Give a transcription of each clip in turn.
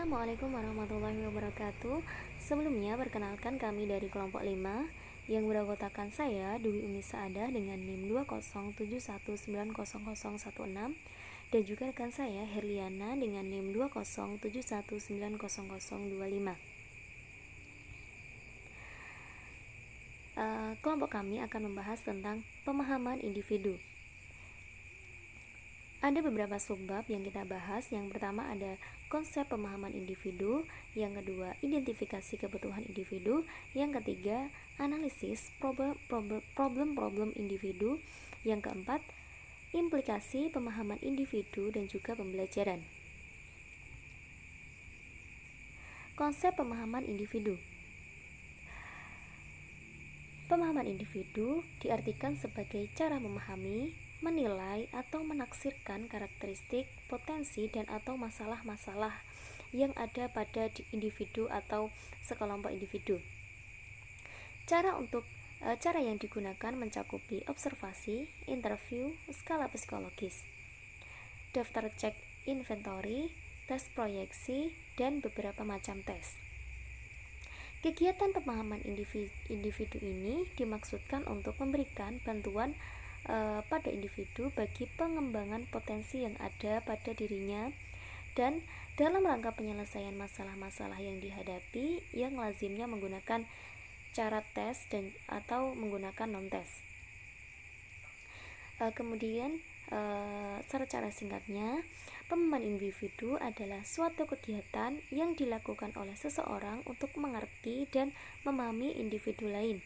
Assalamualaikum warahmatullahi wabarakatuh. Sebelumnya perkenalkan kami dari kelompok 5 yang beranggotakan saya Dwi Umi Saadah dengan NIM 207190016 dan juga rekan saya Herliana dengan NIM 207190025. Kelompok kami akan membahas tentang pemahaman individu. Ada beberapa subbab yang kita bahas. Yang pertama ada konsep pemahaman individu, yang kedua identifikasi kebutuhan individu, yang ketiga analisis problem individu, yang keempat implikasi pemahaman individu dan juga pembelajaran. Konsep pemahaman individu. Pemahaman individu diartikan sebagai cara memahami, menilai atau menaksirkan karakteristik, potensi dan atau masalah-masalah yang ada pada individu atau sekelompok individu. Cara yang digunakan mencakupi observasi, interview, skala psikologis, daftar cek inventory, tes proyeksi, dan beberapa macam tes. Kegiatan pemahaman individu ini dimaksudkan untuk memberikan bantuan pada individu bagi pengembangan potensi yang ada pada dirinya dan dalam rangka penyelesaian masalah-masalah yang dihadapi yang lazimnya menggunakan cara tes dan atau menggunakan non-tes. Kemudian secara singkatnya, pemahaman individu adalah suatu kegiatan yang dilakukan oleh seseorang untuk mengerti dan memahami individu lain.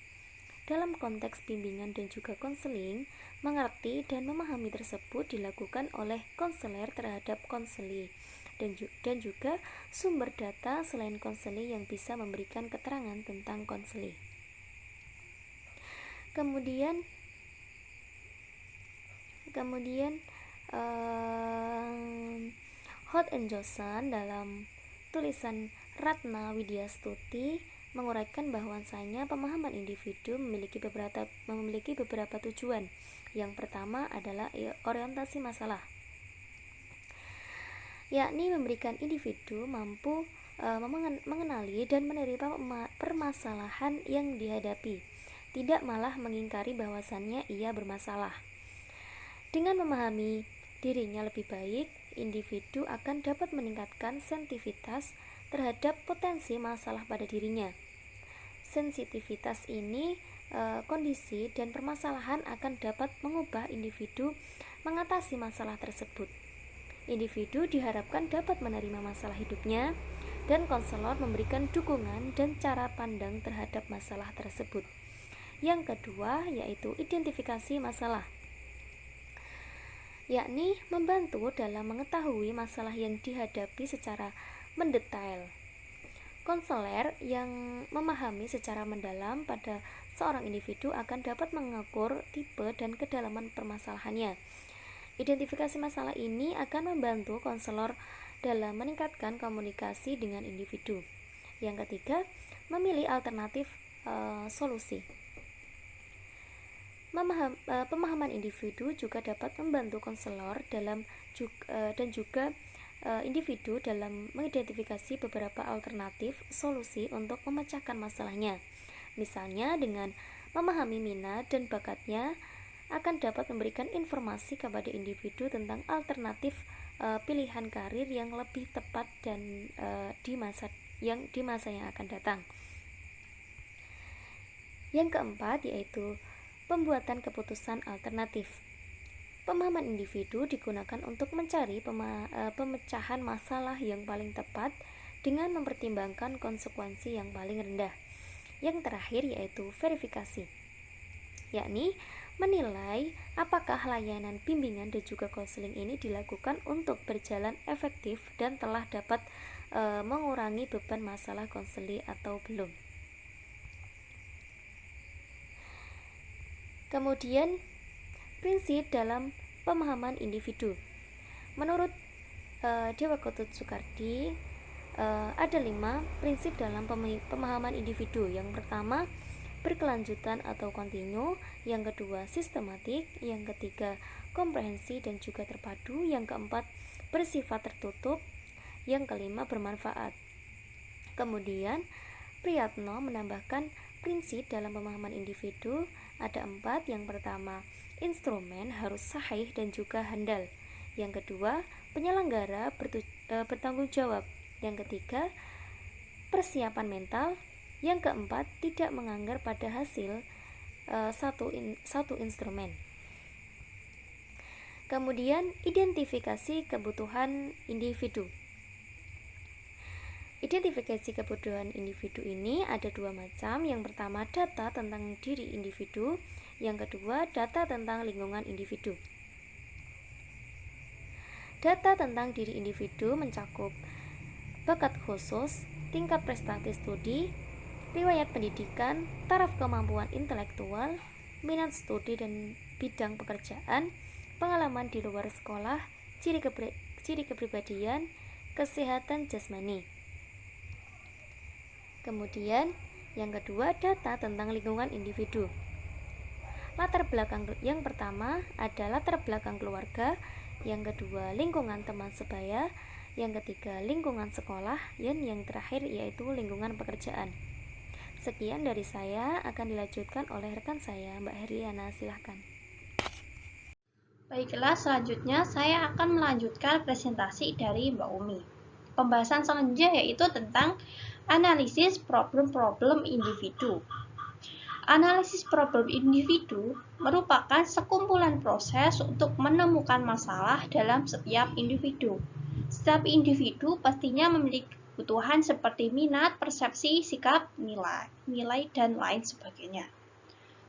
Dalam konteks bimbingan dan juga konseling, mengerti dan memahami tersebut dilakukan oleh konselor terhadap konseli dan juga sumber data selain konseli yang bisa memberikan keterangan tentang konseli. Kemudian Holt and Johnson dalam tulisan Ratna Widyastuti menguraikan bahwasanya pemahaman individu memiliki beberapa tujuan. Yang pertama adalah orientasi masalah, yakni memberikan individu mampu mengenali dan menerima permasalahan yang dihadapi, tidak malah mengingkari bahwasannya ia bermasalah. Dengan memahami dirinya lebih baik, individu akan dapat meningkatkan sensitivitas terhadap potensi masalah pada dirinya. Sensitivitas ini kondisi dan permasalahan akan dapat mengubah individu mengatasi masalah tersebut. Individu diharapkan dapat menerima masalah hidupnya dan konselor memberikan dukungan dan cara pandang terhadap masalah tersebut. Yang kedua yaitu identifikasi masalah, yakni membantu dalam mengetahui masalah yang dihadapi secara mendetail. Konselor yang memahami secara mendalam pada seorang individu akan dapat mengukur tipe dan kedalaman permasalahannya. Identifikasi masalah ini akan membantu konselor dalam meningkatkan komunikasi dengan individu. Yang ketiga, memilih alternatif solusi. Pemahaman individu juga dapat membantu konselor dan juga individu dalam mengidentifikasi beberapa alternatif solusi untuk memecahkan masalahnya. Misalnya dengan memahami minat dan bakatnya akan dapat memberikan informasi kepada individu tentang alternatif pilihan karir yang lebih tepat dan di masa yang akan datang. Yang keempat yaitu pembuatan keputusan alternatif. Pemahaman individu digunakan untuk mencari pemecahan masalah yang paling tepat dengan mempertimbangkan konsekuensi yang paling rendah. Yang terakhir yaitu verifikasi, yakni menilai apakah layanan bimbingan dan juga konseling ini dilakukan untuk berjalan efektif dan telah dapat mengurangi beban masalah konseli atau belum. Kemudian prinsip dalam pemahaman individu. Menurut Dewa Ketut Soekardi ada 5 prinsip dalam pemahaman individu. Yang pertama berkelanjutan atau kontinu, yang kedua sistematik, yang ketiga komprehensi dan juga terpadu, yang keempat bersifat tertutup, yang kelima bermanfaat. Kemudian Priyatno menambahkan prinsip dalam pemahaman individu ada 4. Yang pertama, instrumen harus sahih dan juga handal. Yang kedua, penyelenggara bertanggung jawab. Yang ketiga, persiapan mental. Yang keempat, tidak menganggar pada hasil satu instrumen. Kemudian, identifikasi kebutuhan individu. Identifikasi kebutuhan individu ini ada 2 macam. Yang pertama, data tentang diri individu. Yang kedua, data tentang lingkungan individu. Data tentang diri individu mencakup bakat khusus, tingkat prestasi studi, riwayat pendidikan, taraf kemampuan intelektual, minat studi dan bidang pekerjaan, pengalaman di luar sekolah, ciri kepribadian, kesehatan jasmani. Kemudian, yang kedua, data tentang lingkungan individu. Latar belakang yang pertama ada latar belakang keluarga, yang kedua lingkungan teman sebaya, yang ketiga lingkungan sekolah, dan yang terakhir yaitu lingkungan pekerjaan. Sekian dari saya, akan dilanjutkan oleh rekan saya, Mbak Herliana, silahkan. Baiklah, selanjutnya saya akan melanjutkan presentasi dari Mbak Umi. Pembahasan selanjutnya yaitu tentang analisis problem-problem individu. Analisis problem individu merupakan sekumpulan proses untuk menemukan masalah dalam setiap individu. Setiap individu pastinya memiliki kebutuhan seperti minat, persepsi, sikap, nilai, dan lain sebagainya.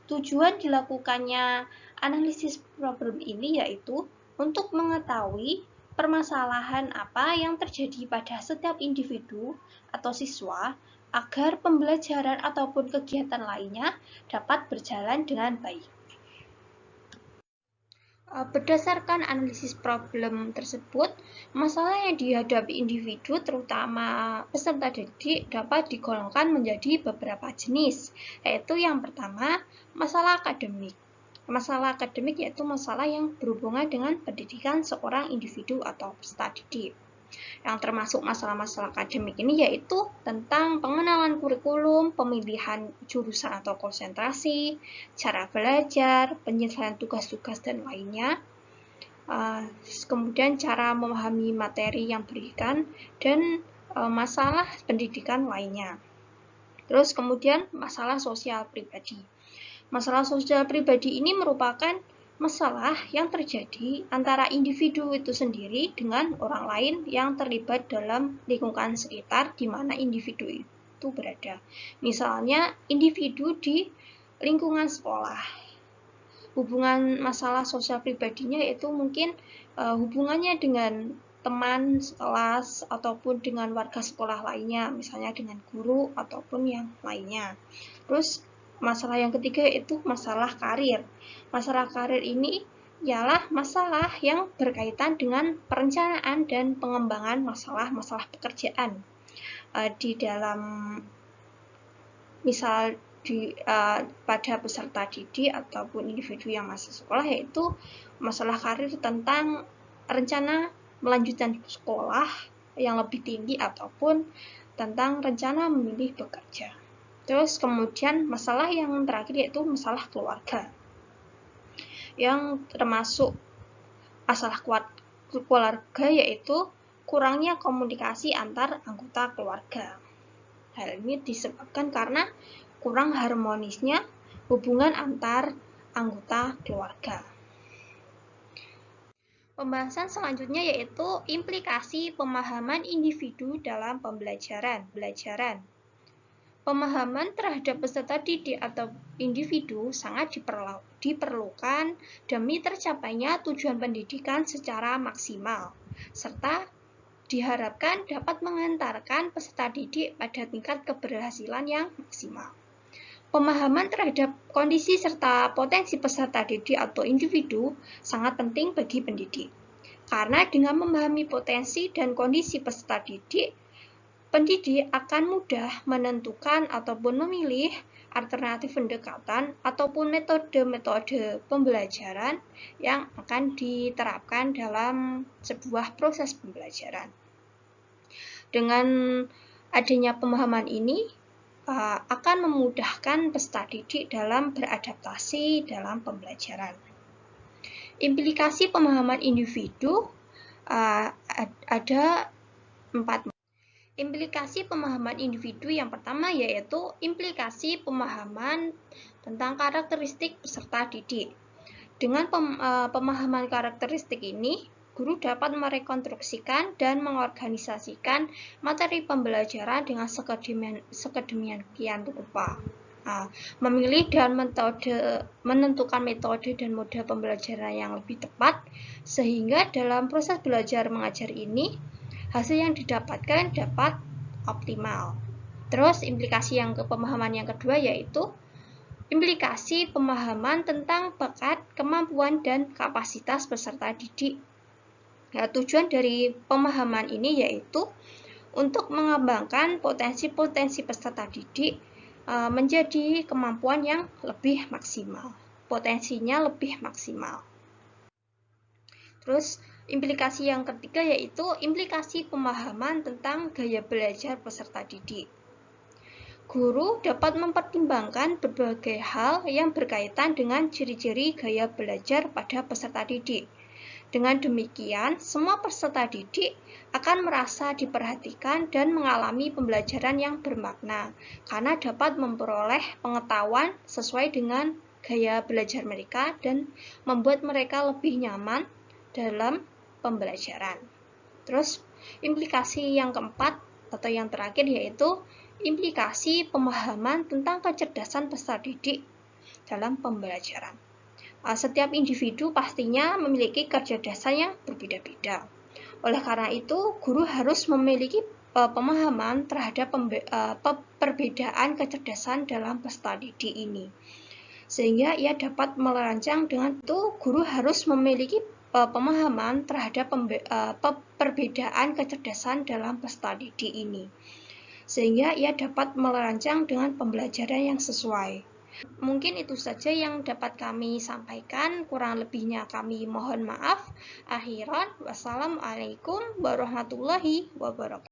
Tujuan dilakukannya analisis problem ini yaitu untuk mengetahui permasalahan apa yang terjadi pada setiap individu atau siswa agar pembelajaran ataupun kegiatan lainnya dapat berjalan dengan baik. Berdasarkan analisis problem tersebut, masalah yang dihadapi individu, terutama peserta didik, dapat digolongkan menjadi beberapa jenis, yaitu yang pertama, masalah akademik. Masalah akademik yaitu masalah yang berhubungan dengan pendidikan seorang individu atau peserta didik. Yang termasuk masalah-masalah akademik ini yaitu tentang pengenalan kurikulum, pemilihan jurusan atau konsentrasi, cara belajar, penyelesaian tugas-tugas dan lainnya. Kemudian cara memahami materi yang diberikan dan masalah pendidikan lainnya. Terus kemudian masalah sosial pribadi. Masalah sosial pribadi ini merupakan masalah yang terjadi antara individu itu sendiri dengan orang lain yang terlibat dalam lingkungan sekitar di mana individu itu berada. Misalnya individu di lingkungan sekolah. Hubungan masalah sosial pribadinya itu mungkin hubungannya dengan teman kelas ataupun dengan warga sekolah lainnya, misalnya dengan guru ataupun yang lainnya. Terus masalah yang ketiga yaitu masalah karir. Masalah karir ini ialah masalah yang berkaitan dengan perencanaan dan pengembangan masalah-masalah pekerjaan. Di dalam misal pada peserta didik ataupun individu yang masih sekolah, yaitu masalah karir tentang rencana melanjutkan sekolah yang lebih tinggi ataupun tentang rencana memilih bekerja. Terus kemudian masalah yang terakhir yaitu masalah keluarga, yang termasuk masalah keluarga yaitu kurangnya komunikasi antar anggota keluarga. Hal ini disebabkan karena kurang harmonisnya hubungan antar anggota keluarga. Pembahasan selanjutnya yaitu implikasi pemahaman individu dalam pembelajaran. Pemahaman terhadap peserta didik atau individu sangat diperlukan demi tercapainya tujuan pendidikan secara maksimal, serta diharapkan dapat mengantarkan peserta didik pada tingkat keberhasilan yang maksimal. Pemahaman terhadap kondisi serta potensi peserta didik atau individu sangat penting bagi pendidik, karena dengan memahami potensi dan kondisi peserta didik, pendidik akan mudah menentukan ataupun memilih alternatif pendekatan ataupun metode-metode pembelajaran yang akan diterapkan dalam sebuah proses pembelajaran. Dengan adanya pemahaman ini akan memudahkan peserta didik dalam beradaptasi dalam pembelajaran. Implikasi pemahaman individu ada 4. Implikasi pemahaman individu yang pertama yaitu implikasi pemahaman tentang karakteristik peserta didik. Dengan pemahaman karakteristik ini, guru dapat merekonstruksikan dan mengorganisasikan materi pembelajaran dengan sedemikian rupa. Memilih dan menentukan metode dan mode pembelajaran yang lebih tepat, sehingga dalam proses belajar mengajar ini, hasil yang didapatkan dapat optimal. Terus implikasi pemahaman yang kedua yaitu implikasi pemahaman tentang bakat, kemampuan, dan kapasitas peserta didik. Tujuan dari pemahaman ini yaitu untuk mengembangkan potensi-potensi peserta didik menjadi kemampuan yang lebih maksimal. Potensinya lebih maksimal. Terus implikasi yang ketiga yaitu implikasi pemahaman tentang gaya belajar peserta didik. Guru dapat mempertimbangkan berbagai hal yang berkaitan dengan ciri-ciri gaya belajar pada peserta didik. Dengan demikian, semua peserta didik akan merasa diperhatikan dan mengalami pembelajaran yang bermakna, karena dapat memperoleh pengetahuan sesuai dengan gaya belajar mereka dan membuat mereka lebih nyaman dalam pembelajaran. Terus, implikasi yang keempat atau yang terakhir yaitu implikasi pemahaman tentang kecerdasan peserta didik dalam pembelajaran. Setiap individu pastinya memiliki kecerdasan yang berbeda-beda. Oleh karena itu, guru harus memiliki pemahaman terhadap perbedaan kecerdasan dalam peserta didik ini. Sehingga ia dapat merancang dengan itu, guru harus memiliki pemahaman terhadap perbedaan kecerdasan dalam peserta didik ini. Sehingga ia dapat merancang dengan pembelajaran yang sesuai. Mungkin itu saja yang dapat kami sampaikan, kurang lebihnya kami mohon maaf. Akhiran, wassalamualaikum warahmatullahi wabarakatuh.